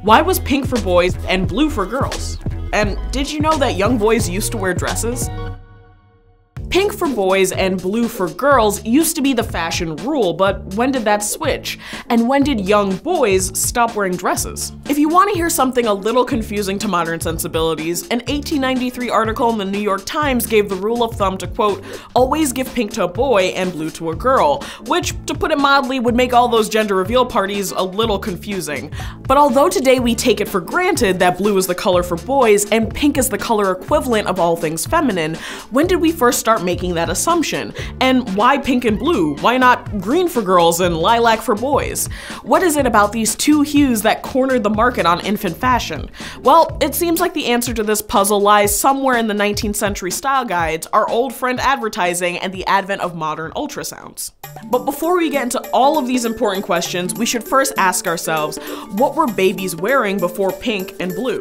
Why was pink for boys and blue for girls? And did you know that young boys used to wear dresses? Pink for boys and blue for girls used to be the fashion rule, but when did that switch? And when did young boys stop wearing dresses? If you want to hear something a little confusing to modern sensibilities, an 1893 article in the New York Times gave the rule of thumb to, quote, always give pink to a boy and blue to a girl, which, to put it mildly, would make all those gender reveal parties a little confusing. But although today we take it for granted that blue is the color for boys and pink is the color equivalent of all things feminine, when did we first start making that assumption? And why pink and blue? Why not green for girls and lilac for boys? What is it about these two hues that cornered the market on infant fashion? Well, it seems like the answer to this puzzle lies somewhere in the 19th century style guides, our old friend advertising, and the advent of modern ultrasounds. But before we get into all of these important questions, we should first ask ourselves, what were babies wearing before pink and blue?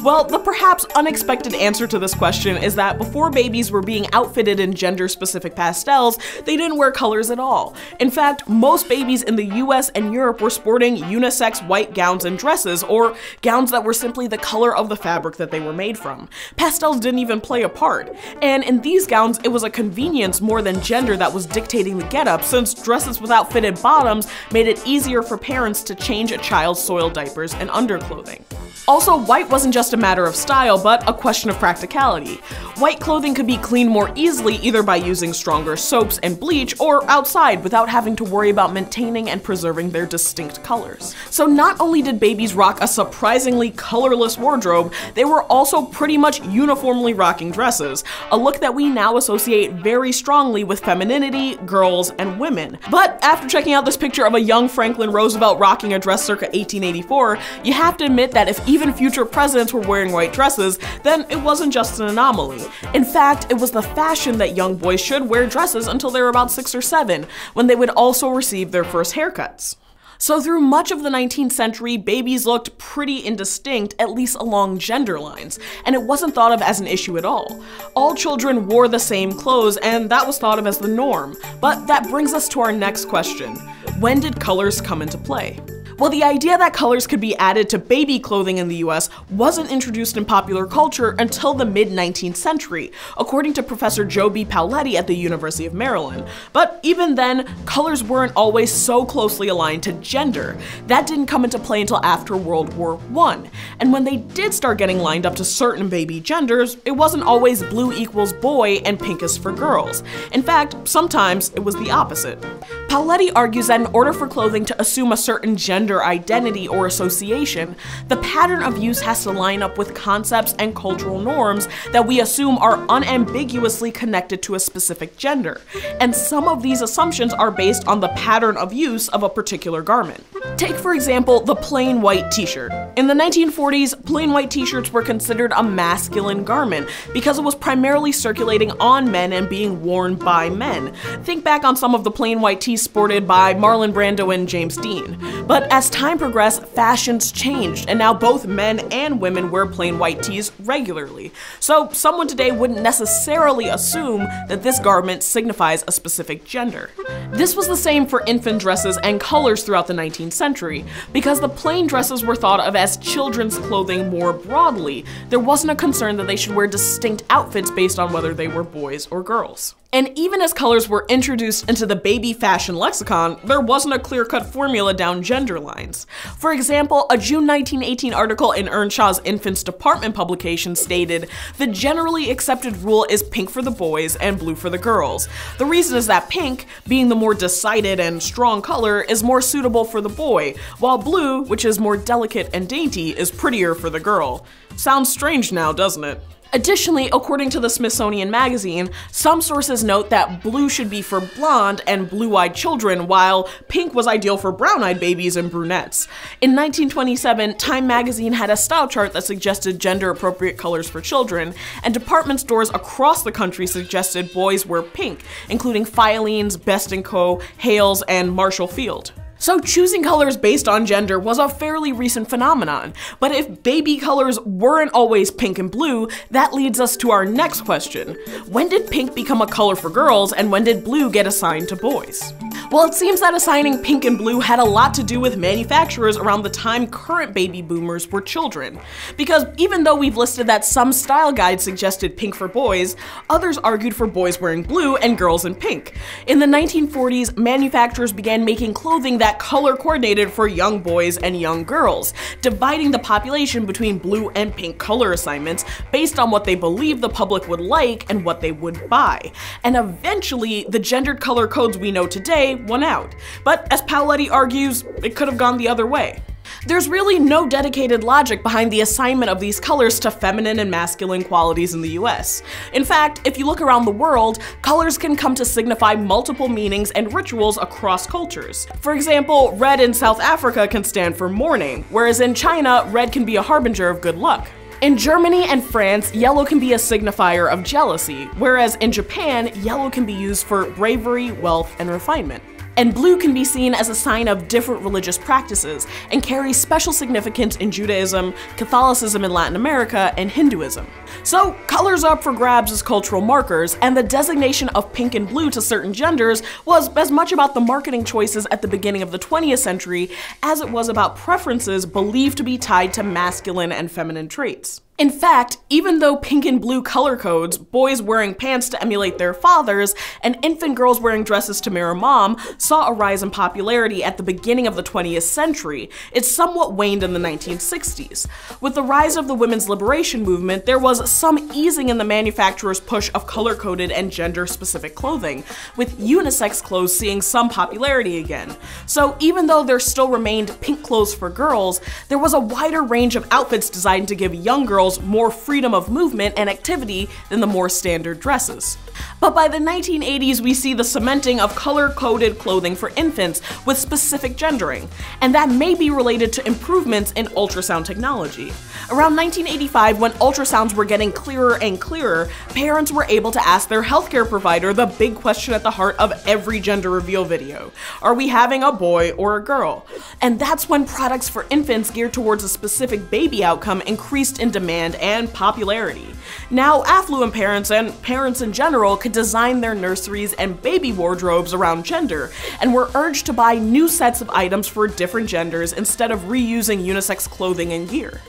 Well, the perhaps unexpected answer to this question is that before babies were being outfitted in gender-specific pastels, they didn't wear colors at all. In fact, most babies in the US and Europe were sporting unisex white gowns and dresses, or gowns that were simply the color of the fabric that they were made from. Pastels didn't even play a part. And in these gowns, it was a convenience more than gender that was dictating the getup, since dresses without fitted bottoms made it easier for parents to change a child's soiled diapers and underclothing. Also, white wasn't just a matter of style, but a question of practicality. White clothing could be cleaned more easily either by using stronger soaps and bleach, or outside without having to worry about maintaining and preserving their distinct colors. So not only did babies rock a surprisingly colorless wardrobe, they were also pretty much uniformly rocking dresses, a look that we now associate very strongly with femininity, girls, and women. But after checking out this picture of a young Franklin Roosevelt rocking a dress circa 1884, you have to admit that if even future presidents were wearing white dresses, then it wasn't just an anomaly. In fact, it was the fashion that young boys should wear dresses until they were about 6 or 7, when they would also receive their first haircuts. So through much of the 19th century, babies looked pretty indistinct, at least along gender lines, and it wasn't thought of as an issue at all. All children wore the same clothes, and that was thought of as the norm. But that brings us to our next question. When did colors come into play? Well, the idea that colors could be added to baby clothing in the US wasn't introduced in popular culture until the mid-19th century, according to Professor Joe B. Paoletti at the University of Maryland. But even then, colors weren't always so closely aligned to gender. That didn't come into play until after World War I. And when they did start getting lined up to certain baby genders, it wasn't always blue equals boy and pink is for girls. In fact, sometimes it was the opposite. Paoletti argues that in order for clothing to assume a certain gender identity or association, the pattern of use has to line up with concepts and cultural norms that we assume are unambiguously connected to a specific gender. And some of these assumptions are based on the pattern of use of a particular garment. Take, for example, the plain white t-shirt. In the 1940s, plain white t-shirts were considered a masculine garment because it was primarily circulating on men and being worn by men. Think back on some of the plain white tees sported by Marlon Brando and James Dean. But as time progressed, fashions changed, and now both men and women wear plain white tees regularly. So someone today wouldn't necessarily assume that this garment signifies a specific gender. This was the same for infant dresses and colors throughout the 19th century. Because the plain dresses were thought of as children's clothing more broadly, there wasn't a concern that they should wear distinct outfits based on whether they were boys or girls. And even as colors were introduced into the baby fashion lexicon, there wasn't a clear-cut formula down gender lines. For example, a June 1918 article in Earnshaw's Infants Department publication stated, "The generally accepted rule is pink for the boys and blue for the girls. The reason is that pink, being the more decided and strong color, is more suitable for the boy, while blue, which is more delicate and dainty, is prettier for the girl." Sounds strange now, doesn't it? Additionally, according to the Smithsonian Magazine, some sources note that blue should be for blonde and blue-eyed children, while pink was ideal for brown-eyed babies and brunettes. In 1927, Time Magazine had a style chart that suggested gender-appropriate colors for children, and department stores across the country suggested boys wear pink, including Filene's, Best & Co., Hales, and Marshall Field. So choosing colors based on gender was a fairly recent phenomenon, but if baby colors weren't always pink and blue, that leads us to our next question. When did pink become a color for girls, and when did blue get assigned to boys? Well, it seems that assigning pink and blue had a lot to do with manufacturers around the time current baby boomers were children. Because even though we've listed that some style guides suggested pink for boys, others argued for boys wearing blue and girls in pink. In the 1940s, manufacturers began making clothing that color coordinated for young boys and young girls, dividing the population between blue and pink color assignments based on what they believed the public would like and what they would buy. And eventually, the gendered color codes we know today won out. But as Paoletti argues, it could have gone the other way. There's really no dedicated logic behind the assignment of these colors to feminine and masculine qualities in the US. In fact, if you look around the world, colors can come to signify multiple meanings and rituals across cultures. For example, red in South Africa can stand for mourning, whereas in China, red can be a harbinger of good luck. In Germany and France, yellow can be a signifier of jealousy, whereas in Japan, yellow can be used for bravery, wealth, and refinement. And blue can be seen as a sign of different religious practices and carries special significance in Judaism, Catholicism in Latin America, and Hinduism. So colors are up for grabs as cultural markers, and the designation of pink and blue to certain genders was as much about the marketing choices at the beginning of the 20th century as it was about preferences believed to be tied to masculine and feminine traits. In fact, even though pink and blue color codes, boys wearing pants to emulate their fathers, and infant girls wearing dresses to mirror mom, saw a rise in popularity at the beginning of the 20th century, it somewhat waned in the 1960s. With the rise of the women's liberation movement, there was some easing in the manufacturer's push of color-coded and gender-specific clothing, with unisex clothes seeing some popularity again. So even though there still remained pink clothes for girls, there was a wider range of outfits designed to give young girls more freedom of movement and activity than the more standard dresses. But by the 1980s, we see the cementing of color-coded clothing for infants with specific gendering, and that may be related to improvements in ultrasound technology. Around 1985, when ultrasounds were getting clearer and clearer, parents were able to ask their healthcare provider the big question at the heart of every gender reveal video: are we having a boy or a girl? And that's when products for infants geared towards a specific baby outcome increased in demand and popularity. Now, affluent parents and parents in general could design their nurseries and baby wardrobes around gender, and were urged to buy new sets of items for different genders instead of reusing unisex clothing and gear.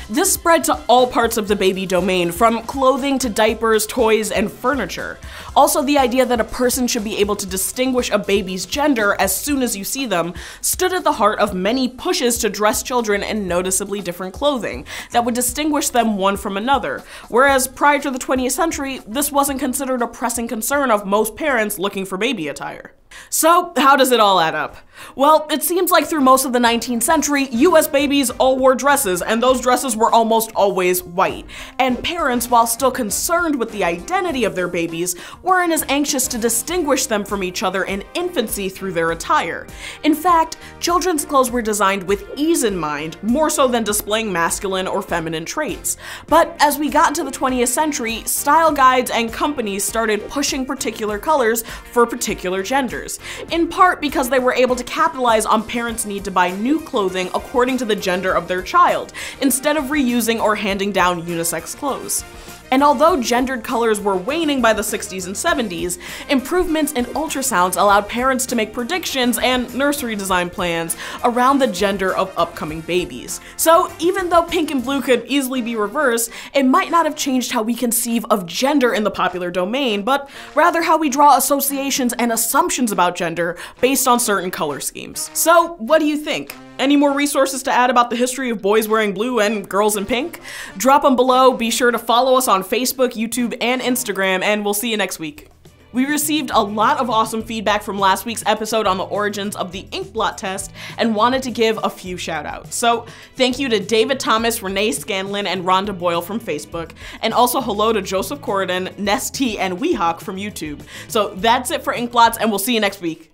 This spread to all parts of the baby domain, from clothing to diapers, toys, and furniture. Also, the idea that a person should be able to distinguish a baby's gender as soon as you see them stood at the heart of many pushes to dress children in noticeably different clothing that would distinguish them one from another, whereas prior to the 20th century, this wasn't considered a pressing concern of most parents looking for baby attire. So, how does it all add up? Well, it seems like through most of the 19th century, US babies all wore dresses, and those dresses were almost always white. And parents, while still concerned with the identity of their babies, weren't as anxious to distinguish them from each other in infancy through their attire. In fact, children's clothes were designed with ease in mind, more so than displaying masculine or feminine traits. But as we got into the 20th century, style guides and companies started pushing particular colors for particular genders, in part because they were able to capitalize on parents' need to buy new clothing according to the gender of their child, instead of reusing or handing down unisex clothes. And although gendered colors were waning by the 60s and 70s, improvements in ultrasounds allowed parents to make predictions and nursery design plans around the gender of upcoming babies. So even though pink and blue could easily be reversed, it might not have changed how we conceive of gender in the popular domain, but rather how we draw associations and assumptions about gender based on certain color schemes. So what do you think? Any more resources to add about the history of boys wearing blue and girls in pink? Drop them below. Be sure to follow us on Facebook, YouTube, and Instagram, and we'll see you next week. We received a lot of awesome feedback from last week's episode on the origins of the ink blot test and wanted to give a few shout outs. So thank you to David Thomas, Renee Scanlon, and Rhonda Boyle from Facebook, and also hello to Joseph Corridon, Ness T, and Weehawk from YouTube. So that's it for ink blots, and we'll see you next week.